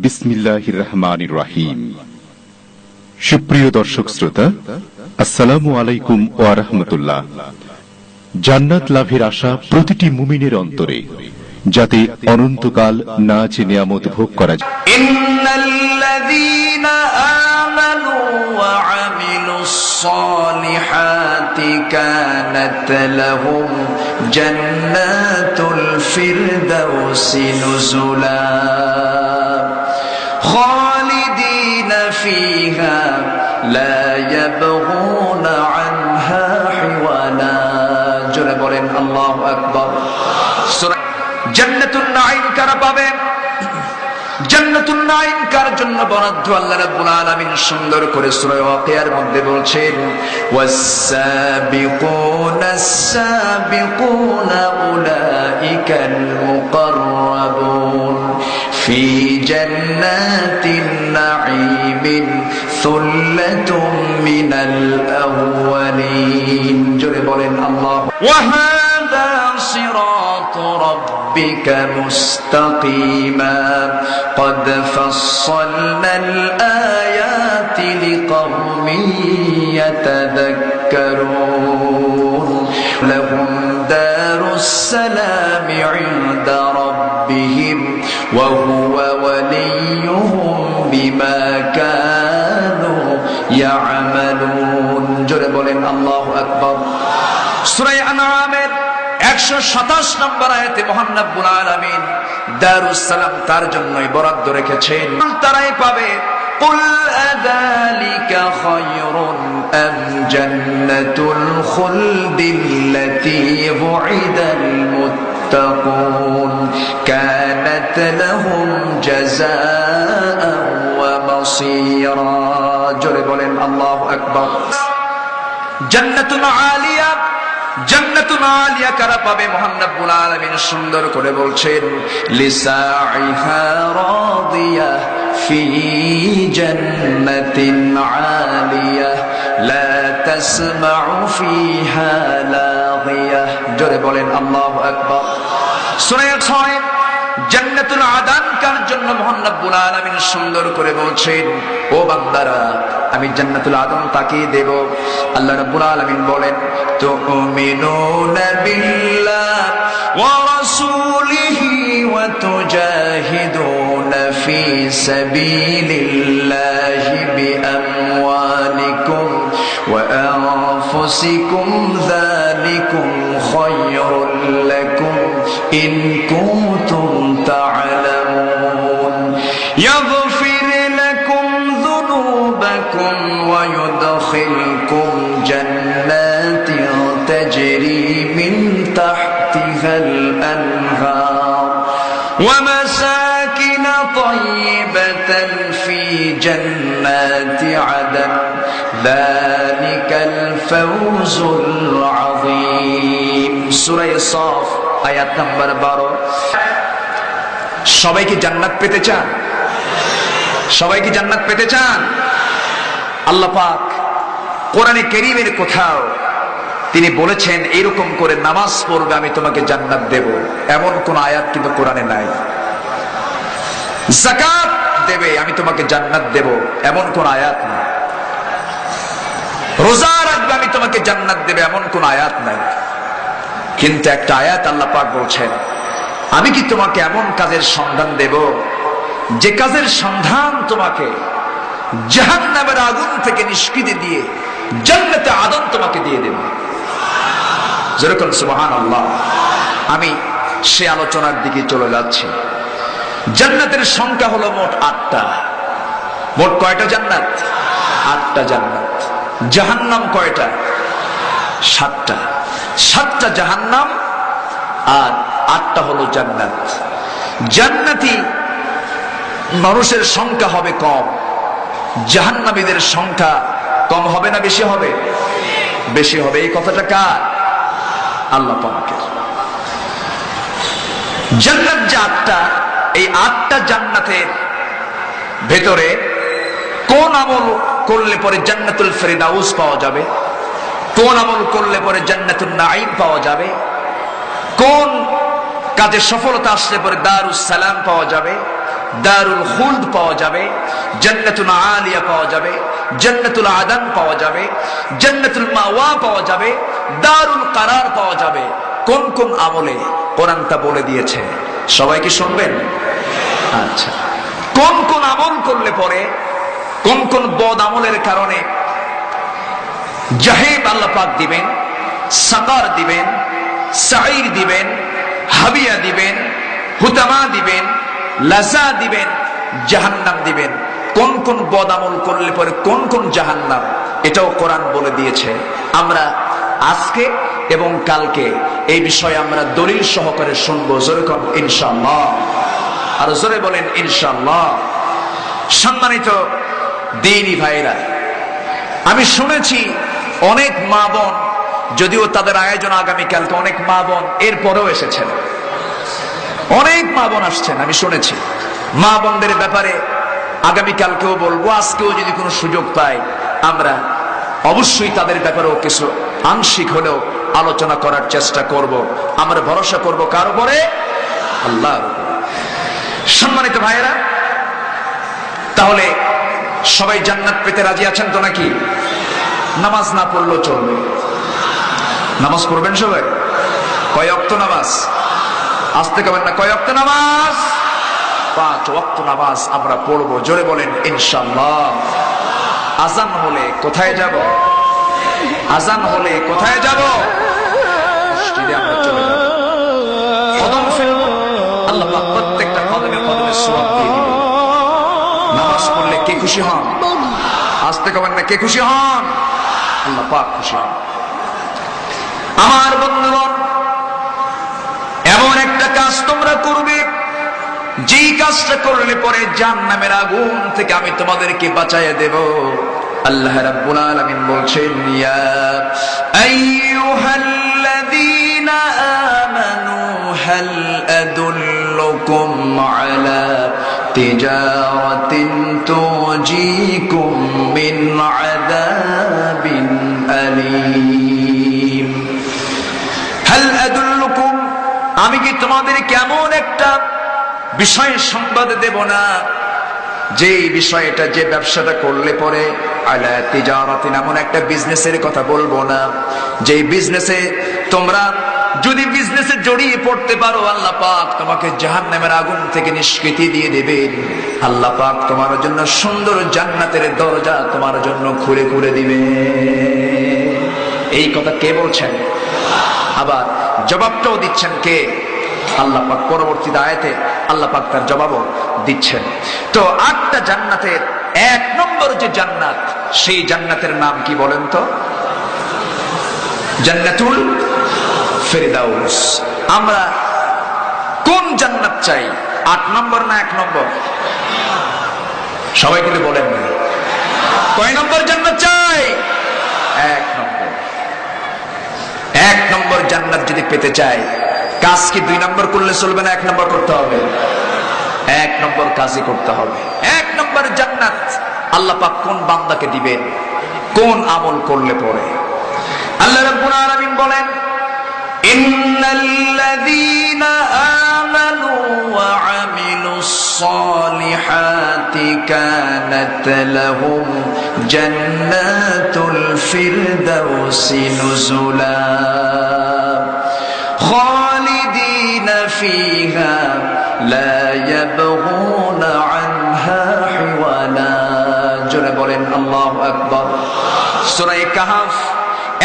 বিসমিল্লাহির রহমানির রহিম। সুপ্রিয় দর্শক শ্রোতা, আসসালামু আলাইকুম ওয়া রাহমাতুল্লাহ। জান্নাত লাভের আশা প্রতিটি মুমিনের অন্তরে, যাতে অনন্তকাল নাজ নিয়ামত ভোগ করা যায়। ইন্নাল্লাযীনা আমানু ওয়া আমিলুস সালিহাতি কানাত লাহুম জান্নাতুল ফিরদাউসি নুজুলা খালিদিনা ফিহা লা ইয়াবগুনা আনহা হিওয়ালা। জোরে বলেন আল্লাহু আকবার। সূরা জান্নাতুন নাঈম কারা পাবে? জান্নাতুন নাঈম কার জন্য বরাদ্দ আল্লাহ রাব্বুল আলামিন সুন্দর করে সূরা ওয়াকিয়ার মধ্যে বলছেন, ওয়াস-সাবিকুনাস সাবিকুনা উলাইকাল মুকাররাবুন ফি জান্নাতিন নাঈমিন সুল্লাতুম মিনাল আউয়ালিন। জোরে বলেন আল্লাহ। ওয়া হাযা সিরাতু ربك مستقيما قد فصلنا الآيات لقوم يتذكرون لهم دار السلام عند ربهم وهو وليهم بما كانوا يعملون। জোরে বলেন আল্লাহু আকবার। সূরা আনআমের 127 নম্বর আয়াতে মহান রব্বুল আলামিন দারুস সালাম তার জন্যই বরাদ্দ রেখেছেন, তারাই পাবে। কুল আযালিকা খায়রুন আম জান্নাতুল খুলদিল্লাতী বুইদাল মুত্তাকুন কানাত লাহুম জাযাআন ওয়া মাসীরা। জোরে বলেন আল্লাহু আকবার। জান্নাতুল আলিয়া, জান্নাতুল আলিয়া কারা পাবে? মহান রব্বুল আলামিন সুন্দর করে বলছেন, লিসাইহা রাদিয়া ফি জান্নাতিন আলিয়া লা তাসমাউ ফিহা লাগিয়া। জোরে বলেন আল্লাহু আকবার। সূরা 6 জান্নাতুল আদান কার জন্য? মহান রব্বুল আলামিন সুন্দর করে বলছেন, ও বান্দারা, আমি জান্নাতুল আদম তাকে দেব। আল্লাহ রাব্বুল আলামিন বলেন, তুমিনুনা বিল্লাহ ওয়া রাসূলিহি ওয়া তুজাহিদুনা ফি সাবিলিল্লাহি বিআমওয়ালিকুম ওয়া আনফুসিকুম যালিকুম খায়রুল লাকুম ইন কুনতুম তা'লামুন ইয়াগফির লাকুম যুনুবাকুম ওয়া ইউদখিলকুম জান্নাতিন তাজরি মিন তাহতিহাল আনহার ওয়া মাসাকিন তাইয়্যিবাতান ফি জান্নাতি আদন যালিকাল ফাওজুল আযীম। সূরা সাফ আয়াত নাম্বার 12। সবাই কি জান্নাত পেতে চান? সবাই কি জান্নাত পেতে চান? আল্লাহ পাক কোরআনে কারীমের কোথাও তিনি বলেছেন এরকম করে নামাজ পড়বে আমি তোমাকে জান্নাত দেব, এমন কোন আয়াত কিন্তু কোরআনে নাই। যাকাত দেবে আমি তোমাকে জান্নাত দেব, এমন কোন আয়াত নাই। রোজা রাখবে আমি তোমাকে জান্নাত দেবে, এমন কোন আয়াত নাই। কিন্তু একটা আয়াত আল্লাহ পাক বলছেন, আমি কি তোমাকে এমন কাজের সন্ধান দেব যে কাজের সন্ধান তোমাকে জাহান্নামের আগুন থেকে নিষ্কৃতি দিয়ে জান্নাতে আদন তোমাকে দিয়ে দেব। যেরকম সুবহানাল্লাহ। আমি সে আলোচনার দিকে চলে যাচ্ছি। জান্নাতের সংখ্যা হলো মোট 8টা। মোট কয়টা জান্নাত? 8টা জান্নাত। জাহান্নাম কয়টা? 7টা। 7টা জাহান্নাম আর 8টা হলো জান্নাত। জান্নাতি মানুষের সংখ্যা হবে কম, জাহান্নামীদের সংখ্যা কম হবে না বেশি হবে? বেশি হবে। এই কথাটা কার? আল্লাহ পাকের। জান্নাত যে 8টা, এই 8টা জান্নাতের ভেতরে কোন আমল করলে পরে জান্নাতুল ফিরদাউস পাওয়া যাবে, কোন আমল করলে পরে জান্নাতুন নাঈম পাওয়া যাবে, কোন কাজে সফলতা আসলে পরে দারুস সালাম পাওয়া যাবে, দারুল খুলদ পাওয়া যাবে, জান্নাতুল আলিয়া পাওয়া যাবে, জান্নাতুল আদান পাওয়া যাবে, জান্নাতুল মাওয়া পাওয়া যাবে, দারুল কারার পাওয়া যাবে। কোন কোন আমলে কোরআনটা বলে দিয়েছে, সবাই কি শুনবেন? আচ্ছা, কোন কোন আমল করলে পরে, কোন কোন বদ আমলের কারণে জাহিম আল্লাহ পাক দিবেন, সাকার দিবেন, সাঈর দিবেন, হাবিয়া দিবেন, হুতামা দিবেন, লাজা দিবেন, জাহান্নাম দিবেন। কোন কোন বদ আমল করলে পরে কোন কোন জাহান্নাম, এটাও কোরআন বলে দিয়েছে। আমরা আজকে এবং কালকে এই বিষয়ে আমরা দলিল সহকারে শুনবো। জোরে কোন ইনশাআল্লাহ, আর জোরে বলেন ইনশাআল্লাহ। সম্মানিত দ্বীনি ভাইরা, আমি শুনেছি অনেক মা বোন, যদিও তাদের আয়োজন আগামীকালকে, অনেক মা বোন এরপরেও এসেছেন, অনেক মা বোন আসছেন। আমি শুনেছি মা বোনদের ব্যাপারে আগামীকালকেও বলবো, আজকেও যদি কোনো সুযোগ পাই আমরা অবশ্যই তাদের ব্যাপারেও কিছু আংশিক হলেও আলোচনা করার চেষ্টা করব। আমরা ভরসা করব কার উপরে? আল্লাহর উপরে। সম্মানিত ভাইয়েরা, তাহলে সবাই জান্নাত পেতে রাজি আছেন তো নাকি? নামাজ না পড়লেও চলবে, নামাজ পড়বেন সবাই? কয় ওয়াক্ত নামাজ? আসতে কবেন না, কয় ওয়াক্ত নামাজ? 5 ওয়াক্ত নামাজ আমরা পড়বো। জোরে বলেন ইনশাআল্লাহ। আজান হলে কোথায় যাব? আজান হলে কোথায় যাব? মসজিদে আমরা চলে যাব, কদম ফেলবো। আল্লাহ পাক প্রত্যেকটা কদমে কদমে সওয়াব দিয়ে দিবেন। নামাজ পড়লে কে খুশি হন? আসতে কবেন না, কে খুশি হন? আল্লাহ পাক খুশি হন। আমার বন্ধুগণ, এমন একটা কাজ তোমরা করবে, যেই কাজটা করলে পরে জাহান্নামের আগুন থেকে আমি তোমাদেরকে বাঁচাইয়া দেব। আল্লাহ রাব্বুল আলামিন বলছেন, ইয়া আইয়ুহাল্লাযীনা আমানু হাল আদুল্লুকুম আলা তিজারাতিন তুজিকুম মিন আযাবিন আলীম। হাল আদুল্লুকুম, আমি কি তোমাদের কেমন একটা বিষয়ের সংবাদ দেব না, যে বিষয়টা, যে ব্যবসাটা করলে পরে আলা তিজারাতিন, এমন একটা বিজনেসের কথা বলবো না, যে বিজনেসে তোমরা যদি বিজনেসে জড়িয়ে পড়তে পারো, আল্লাহ পাক তোমাকে জাহান্নামের আগুন থেকে নিষ্কৃতি দিয়ে দেবেন। আল্লাহ পাক তোমার জন্য সুন্দর জান্নাতের দরজা তোমার জন্য খুলে খুলে দিবে। এই কথা কে বলছেন? আবার জবাবটাও দিচ্ছেন কে? আল্লাহ পাক পরবর্তীতে আয়াতে আল্লাহ পাক তার জবাবও দিচ্ছেন। তো 8টা জান্নাতের 1 নম্বর যে জান্নাত, সেই জান্নাতের নাম কি বলেন তো? জান্নাতুল ফেরদাউস। আমরা কোন জান্নাত চাই? 8 নম্বর না 1 নম্বর? সবাই কিন্তু বলেন না, কয় নম্বর জান্নাত চাই? 1 নম্বর। 1 নম্বর জান্নাত যদি পেতে চাই, কাজ কি 2 নম্বর করলে চলবে না? 1 নম্বর করতে হবে, 1 নম্বর কাজই করতে হবে। 1 নম্বর জান্নাত আল্লাহ পাক কোন বান্দাকে দিবেন? কোন আমল করলে পরে? আল্লাহ রাব্বুল আলামিন বলেন, ইন্নাল্লাযীনা আমানু ওয়া আমিলুস সালিহাতি কানাত লাহুম জান্নাতুল ফিরদাউসি নুজুলা খালিদিনা ফিহা লা ইয়াবগুনা আনহা হিওয়ালা। জোরে বলেন আল্লাহু আকবার। সূরা কাহফ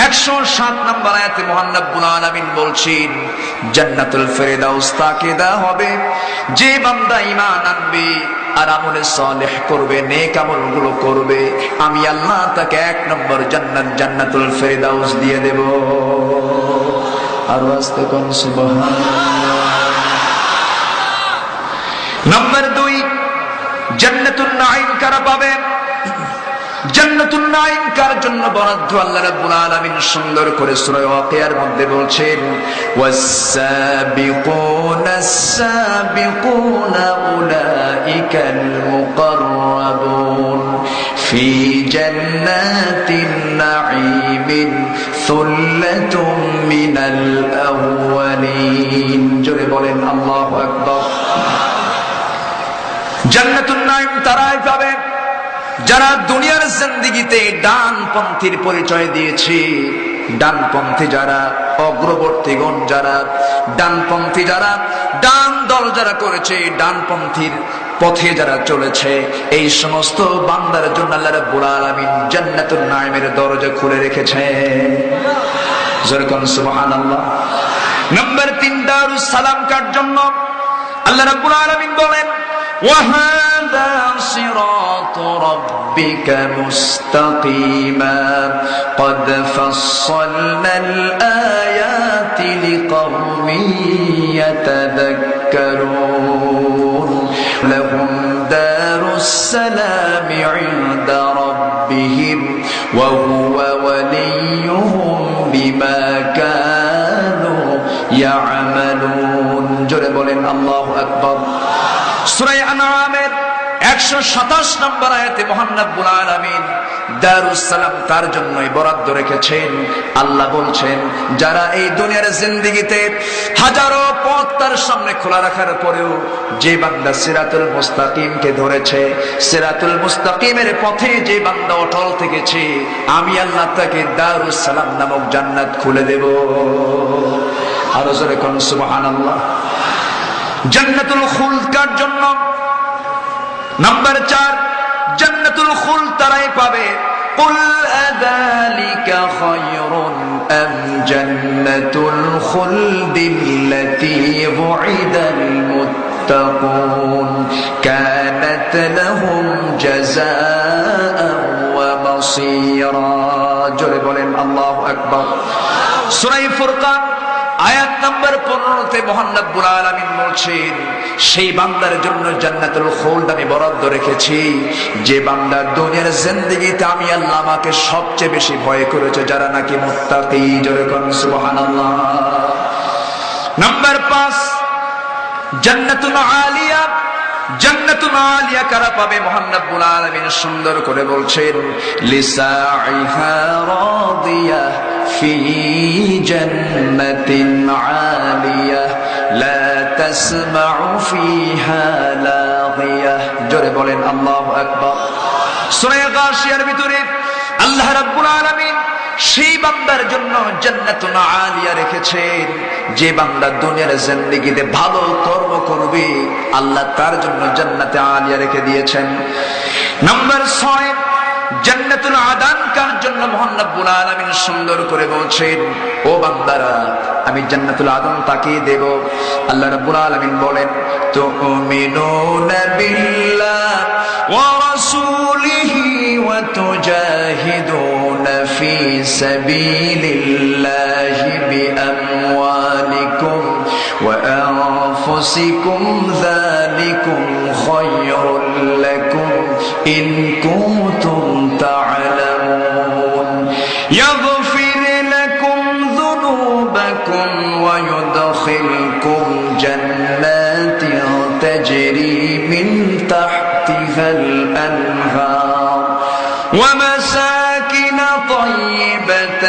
107 নম্বর আয়াতে মহান রব্বুল আলামিন বলছেন, জান্নাতুল ফেরদাউস তাকে দেওয়া হবে যে বান্দা ঈমান আনবে আর আমলে সালেহ করবে, নেক আমলগুলো করবে। আমি আল্লাহ তাকে 1 নম্বর জান্নাত, জান্নাতুল ফেরদাউস দিয়ে দেব। আর আস্তে কোন সুবহানাল্লাহ। নম্বর 2, জান্নাতুন নাঈম কারা পাবে? জান্নাতুন নাঈম কার জন্য বরাদ্দ? আল্লাহ রাব্বুল আলামিন সুন্দর করে সূরা ওয়াকিয়ার মধ্যে বলছেন, ওয়াস-সাবিকুনাস সাবিকুনা উলাইকাল মুকাররাবুন ফি জান্নাতিন নাঈমিন সুল্লাতুম মিনাল আউয়ালিন। জোরে বলেন আল্লাহু আকবার। জান্নাতুন নাঈম তারাই পাবে যারা দুনিয়ার জিন্দেগিতে ডানপন্থীর পরিচয় দিয়েছে। ডানপন্থী যারা, অগ্রবর্তীগণ যারা, ডানপন্থী যারা, ডান দল যারা করেছে, ডানপন্থীর পথে যারা চলেছে, এই সমস্ত বান্দার জন্য আল্লাহ রাব্বুল আলামিন জান্নাতুন নাঈমের দরজা খুলে রেখেছে। যেরকম সুবহানাল্লাহ। নাম্বার 3, দারুস সালাম কার জন্য? আল্লাহ রাব্বুল আলামিন বলেন, وَهَذَا صِرَاطُ رَبِّكَ مُسْتَقِيمًا قَدْ فَصَّلْنَا الْآيَاتِ لِقَوْمٍ يَتَذَكَّرُونَ لَهُمْ دَارُ السَّلَامِ عِندَ رَبِّهِمْ وَهُوَ وَلِيُّهُمْ بِمَا كَانُوا يَعْمَلُونَ। জোরে বলেন আল্লাহু আকবার। সূরা আনআমের 127 নম্বর আয়াতে মহান রব্বুল আলামিন দারুস সালাম তার জন্যই বরাদ্দ রেখেছেন। আল্লাহ বলছেন, যারা এই দুনিয়ার জিন্দেগিতে হাজারো পথ তার সামনে খোলা রাখার পরেও যে বান্দা সিরাতুল মুস্তাকিমকে ধরেছে, সিরাতুল মুস্তাকিমের পথে যে বান্দা অটল থেকেছে, আমি আল্লাহ তাকে দারুস সালাম নামক জান্নাত খুলে দেব। আরো জোরে কোন সুবহানাল্লাহ। জান্নাতুল খুলদ কার জন্য? নাম্বার 4, জান্নাতুল খুলদ তারাই পাবে। কুল আযালিকা খায়রুন আম জান্নাতুল খুলদিল্লাতী বুইদাল মুত্তাকুন কানাত লাহুম জাযাআন ওয়া মাসীরা। জোরে বলেন আল্লাহু আকবার। সূরা ফুরকান আয়াত নাম্বার 15 মহান রব্বুল আলামিন বলছেন, সেই বান্দার জন্য জান্নাতুল খুলদ আমি বরাদ্দ রেখেছি যে বান্দা দুনিয়ার জিন্দেগিতে আমি আল্লাহ আমাকে সবচেয়ে বেশি ভয় করেছে, যারা নাকি মুত্তাকি। জোরে কোন সুবহানাল্লাহ। নাম্বার 5, জান্নাতুল আলিয়া। জান্নাতুল আলিয়া কারা পাবে? মহান রব্বুল আলামিন সুন্দর করে বলছেন, লিসাইহা রাদিয়া ফি জান্নাতিন আলিয়া লা তাসমাউ ফিহা লাগিয়া। জোরে বলেন আল্লাহু আকবার। সূরা গাশিয়ার ভিতরে আল্লাহ রাব্বুল আলামিন সেই বান্দার জন্য জান্নাতুন আলিয়া রেখেছেন যে বান্দা দুনিয়ার জিন্দেগিতে ভালো কর্ম করবে, আল্লাহ তার জন্য জান্নাতে আলিয়া রেখে দিয়েছেন। নাম্বার 6, জান্নাতুল আদান কার জন্য? মহান রব্বুল আলামিন সুন্দর করে বলছেন, ও বান্দারা আমি জান্নাতুল আদান তাকে দেব। আল্লাহ রাব্বুল আলামিন বলেন, তুমিনুনা বিল্লাহ ওয়া রাসূলিহি ওয়া তুজাহিদুনা ফি সাবিলিল্লাহি বিআমওয়ালিকুম ওয়া আনফুসিকুম যালিকুম খায়রুল লাকুম ইন কুনতুম تعلمون يغفر لكم ذنوبكم ويدخلكم جنات تجري من تحتها الأنهار ومساكن طيبة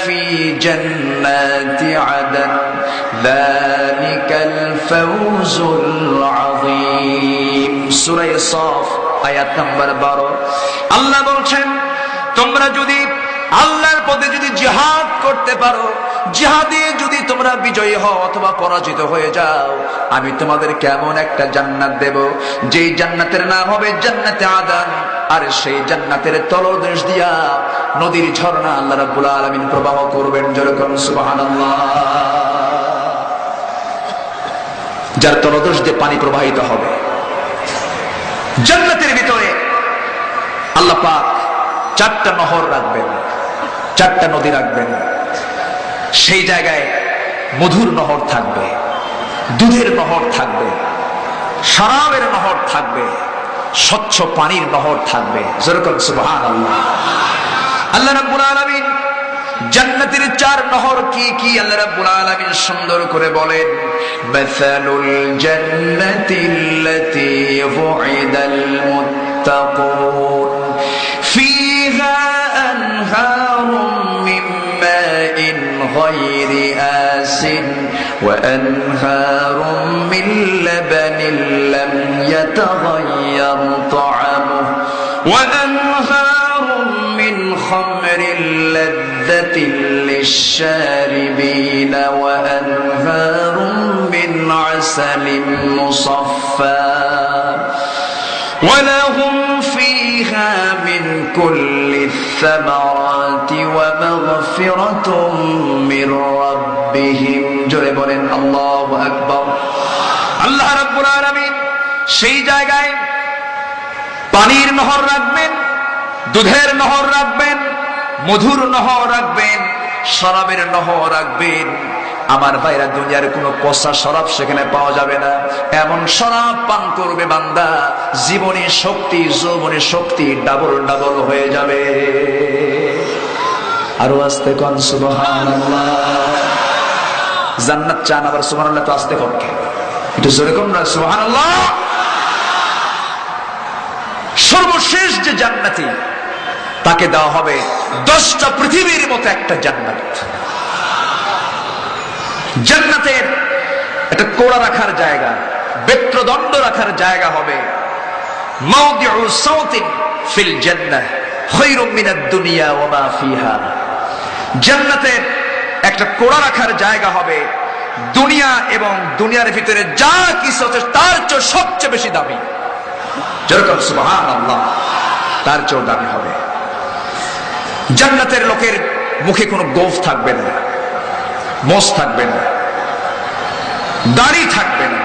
في جنات عدن ذلك الفوز العظيم। সূরা সাফ আয়াত নাম্বার 12 আল্লাহ বলছেন, তোমরা যদি আল্লাহর পথে যদি জিহাদ করতে পারো, জিহাদে যদি তোমরা বিজয়ী হও অথবা পরাজিত হয়ে যাও, আমি তোমাদের কেমন একটা জান্নাত দেব, যেই জান্নাতের নাম হবে জান্নাতে আদান। আর সেই জান্নাতের তলদেশ দিয়া নদীর ঝর্ণা আল্লাহ রাব্বুল আলামিন প্রবাহ করবেন। যেরকম সুবহানাল্লাহ। যার তলদেশ দিয়ে পানি প্রবাহিত হবে। জান্নাতের ভিতরে আল্লাহ পাক 4টা নহর রাখবেন, 4টা নদী রাখবেন। সেই জায়গায় মধুর নহর থাকবে, দুধের নহর থাকবে, শরাবের নহর থাকবে, স্বচ্ছ পানির নহর থাকবে। যেরকম সুবহানাল্লাহ। আল্লাহ রাব্বুল আলামিন জান্নাতের 4 নহর কি কি আল্লাহ রাব্বুল আলামিন সুন্দর করে বলেন, মাসালুল জান্নাতিল্লাতী ওয়িদাল মুত্তাকুন ফিহা আনহারুম মিন মাইন গায়রি আসিন ওয়া আনহারুম মিন লাবানিন লাম يتغير طعمه وأنهار من خمر لذة للشاربين وأنهار من عسل مصفى ولهم فيها من كل الثمرات ومغفرة من ربهم جربوا الله أكبر আল্লাহ রাব্বুল আলামিন সেই জায়গায় পানির নহর রাখবেন, দুধের নহর রাখবেন, মধুর নহর রাখবেন, শরাবের নহর রাখবেন। আমার ভাইরা, দুনিয়ার কোনো পচা শরাব সেখানে পাওয়া যাবে না। এমন শরাব পান করবে বান্দা, জীবনের শক্তি, যৌবনের শক্তি ডাবল ডাবল হয়ে যাবে। আরো আস্তে কোন সুবহানাল্লাহ। জান্নাত চান, আবার সুবহানাল্লাহ তো আস্তে কোন, একটু জোরে কোন না সুবহানাল্লাহ। সর্বশেষ যে জান্নাতি, তাকে দেওয়া হবে 10টা পৃথিবীর মতো একটা জান্নাত। জান্নাতের একটা কোড়া রাখার জায়গা, বেত্রদণ্ড রাখার জায়গা হবে। মাওদিউ সাওতিন ফিল জান্নাহ খায়রুম মিনাদ দুনিয়া ওয়া মা ফিহা। জান্নাতের একটা কোড়া রাখার জায়গা হবে, দুনিয়া এবং দুনিয়ার ভিতরে যা কিছু আছে তার চেয়ে সবচেয়ে বেশি দামি। যেরকম সুবহানাল্লাহ, তার চেয়েও দামি হবে। জান্নাতের লোকের মুখে কোনো গোঁফ থাকবে না, মোষ থাকবে না, দাড়ি থাকবে না।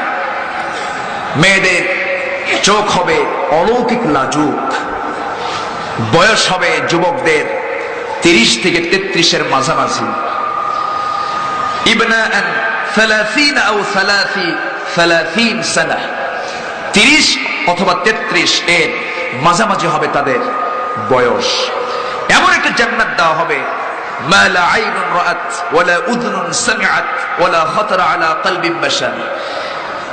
মেয়েদের চোখ হবে অলৌকিক লাজুক। বয়স হবে যুবকদের 30 থেকে 33-এর মাঝামাঝি। ইবনাআন 30 আও 30 সানা, 30 অথবা 33 এর মাঝামাঝি হবে তাদের বয়স। এমন একটা জান্নাত দেওয়া হবে, মা লা আইনুন রাআত ওয়ালা উযনুন সামিআত ওয়ালা খাতারা আলা কলবি বাশার।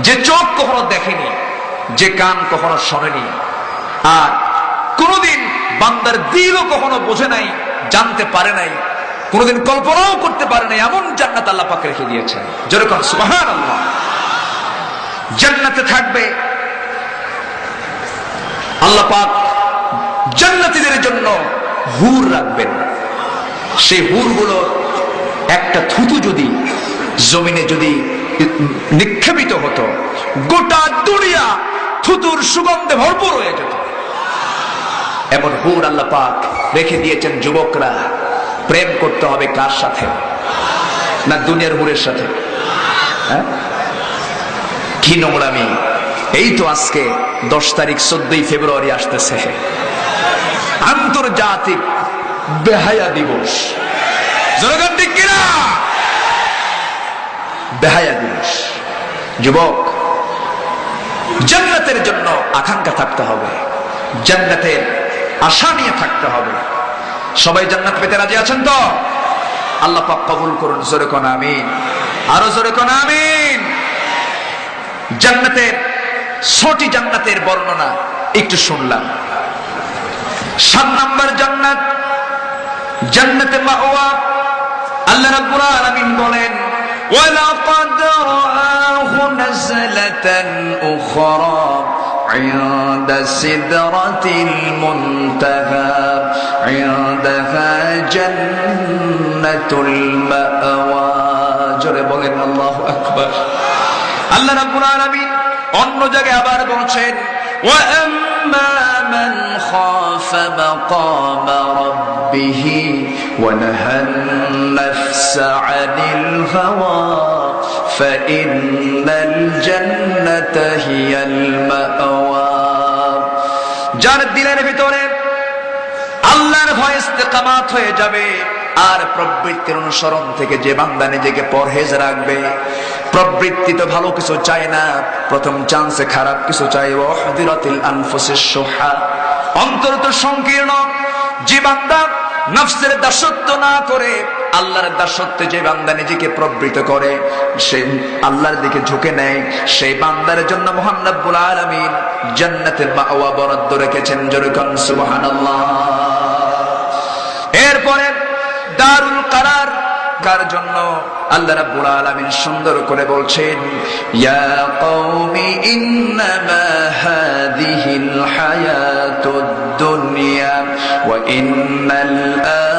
যে চোখ কখনো দেখেনি, যে কান কখনো শোনেনি, আর কোনদিন বান্দার দিলও কখনো বোঝে নাই, জানতে পারে নাই, কোনদিন কল্পনাও করতে পারে নাই, এমন জান্নাত আল্লাহ পাক রেখে দিয়েছেন। যেরকম সুবহানাল্লাহ। জান্নাতে থাকবে আল্লাহ পাক জান্নাতীদের জন্য হুর রাখবেন। সেই হুরগুলো একটা থুতু যদি জমিনে যদি নিক্ষেপিত হতো, গোটা দুনিয়া থুতুর সুগন্ধে ভরপুর হয়ে যেত। এমন হুর আল্লাহ পাক রেখে দিয়েছেন। যুবকরা প্রেম করতে হবে কার সাথে? না দুনিয়ার হুরের সাথে? কি নোংরামি! এই তো আজকে 10 তারিখ 14 ফেব্রুয়ারি আসতেছে, আন্তর্জাতিক বেহায়া দিবস। জনগণ ঠিক কিনা? বেহায়া দিবস। যুবক, জান্নাতের জন্য আকাঙ্ক্ষা থাকতে হবে, জান্নাতের আশা নিয়ে থাকতে হবে। সবাই জান্নাত পেতে রাজি আছেন তো? আল্লাহ পাক কবুল করুন। জোরে কোন আমিন, আরো জোরে কোন আমিন। জান্নাতের 6টি জান্নাতের বর্ণনা একটু শুনলাম। 7 নম্বর জান্নাত, জান্নাতে মাওয়া। আল্লাহ রাব্বুল আলামিন বলেন, ওয়ালাকাদ রাআহু নাযলাতান উখরা ইনদা সিদরাতিল মুনতাহা ইনদাহা জান্নাতুল মাওয়া। জোরে বলেন আল্লাহু আকবার। আল্লাহ রাব্বুল আলামিন অন্য জায়গায় আবার বলছেন, ওয়া আম্মা মান খাফা মাকামা রাব্বিহি ওয়া নাহান নাফসা আনিল হাওয়া ফাইন্নাল জান্নাতা হিয়াল মাওয়া। যার দিলের ভিতরে আল্লাহর ভয় ইস্তেকামাত হয়ে যাবে, আর প্রবৃত্তির অনুসরণ থেকে যে বান্দা নিজেকে পরহেজ রাখবে, প্রবৃত্তি তো ভালো কিছু চায় না, প্রথম চান্সে খারাপ কিছু চায়। ওয়াহদিরাতিল আনফুসিশ শুহা, অন্তর তো সংকীর্ণ। যে বান্দা নফসের দাসত্ব না করে আল্লাহর দাসত্বে যে বান্দা নিজেকে প্রবৃত্ত করে, সে আল্লাহর দিকে ঝুঁকে নেয়, সেই বান্দার জন্য মহান রব্বুল আলামিন জান্নাতের মাওয়া বরাদ্দ রেখেছেন। যেরকম সুবহানাল্লাহ। এরপরে দারুল কারার, কার জন্য? আল্লাহ রাব্বুল আলামিন সুন্দর করে বলছেন, ইয়া কওমি ইন্নামা হাযিহিল হায়াতুদ দুনিয়া ওয়া ইন্নাল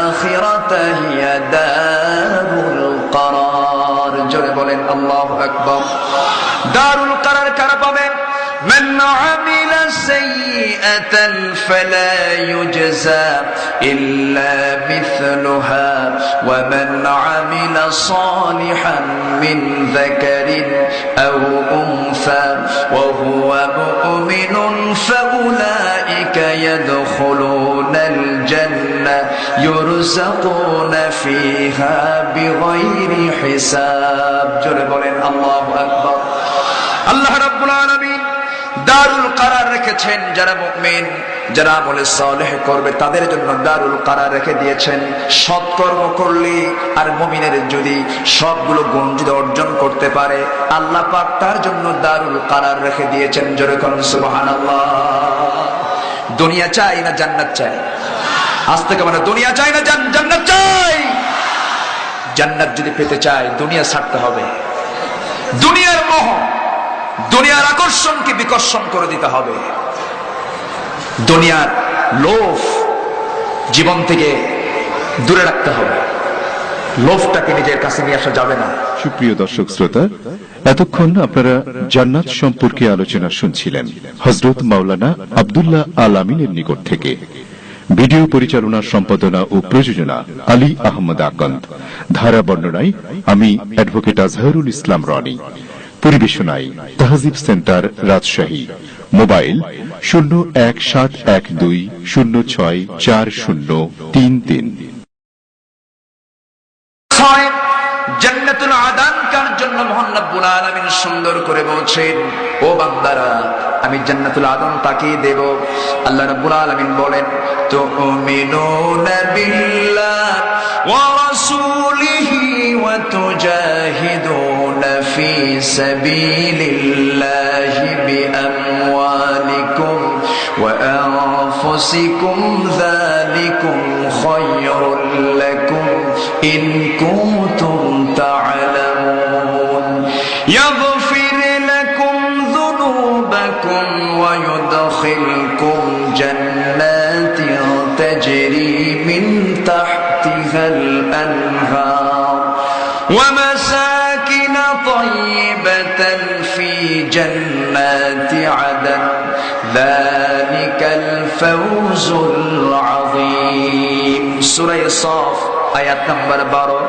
আখিরাতা হিয়া দারুল করার। জোরে বলেন আল্লাহু আকবার। দারুল করার কারা পাবে? من عمل سيئة فلا يجزى إلا مثلها ومن عمل صالحا من ذكر أو أنثى وهو مؤمن فأولئك يدخلون الجنة يرزقون فيها بغير حساب. جل بولين الله أكبر. الله رب العالمين দারুল কারার রেখেছেন যারা মুমিন, যারা আমলে সালেহ করবে তাদের জন্য দারুল কারার রেখে দিয়েছেন। সৎকর্ম করলে আর মুমিনের যদি সবগুলো গুণ যদি অর্জন করতে পারে, আল্লাহ পাক তার জন্য দারুল কারার রেখে দিয়েছেন। জোরে বলুন সুবহানাল্লাহ। দুনিয়া চাই না জান্নাত চাই? আজ থেকে মানে দুনিয়া চাই না জান্নাত চাই? জান্নাত যদি পেতে চাই দুনিয়া ছাড়তে হবে। দুনিয়ার মোহ, দুনিয়ার আকর্ষণকে বিকর্ষণ করে দিতে হবে। দুনিয়ার লোভ জীবন থেকে দূরে রাখতে হবে। লোভটাকে নিজের কাছে নিয়ে আসা যাবে না। সুপ্রিয় দর্শক শ্রোতা, এতক্ষণ আপনারা জান্নাত সম্পর্কে আলোচনা শুনছিলেন হযরত মাওলানা আব্দুল্লাহ আল আমিনের নিকট থেকে। ভিডিও পরিচালনা, সম্পাদনা ও প্রযোজনা আলী আহমদ আকন্দ। ধারা বর্ণনায় আমি advocate Azharul Islam Roni. পরিবেশনায় তাহজিব centre, Rajshahi. Mobile 017120640033। জান্নাতুল আদান কার জন্য? মহান রব্বুল আলামিন সুন্দর করে বলছেন, ও বান্দারা আমি জান্নাতুল আদন তাকে দেব। আল্লাহ রাব্বুল আলামিন বলেন, তুমিনুনা বিল্লাহি ওয়া রাসূলিহি ওয়া তুজাহিদুনা ফি সাবিলিল্লাহি বিআমওয়ালিকুম ওয়া আনফুসিকুম যালিকুম খায়রুল লাকুম ইন কুনতুম তা'লামুন। ইয়াগফির লাকুম যুনুবাকুম ওয়া ইউদখিলকুম জান্নাতিন তাজরি মিন তাহতিহাল আনহার ওয়া মাসাকিন তাইয়্যিবাতান ফি জান্নাতি আদন যালিকাল ফাওজুল আযীম। সূরা সাফ আয়াত নাম্বার 12।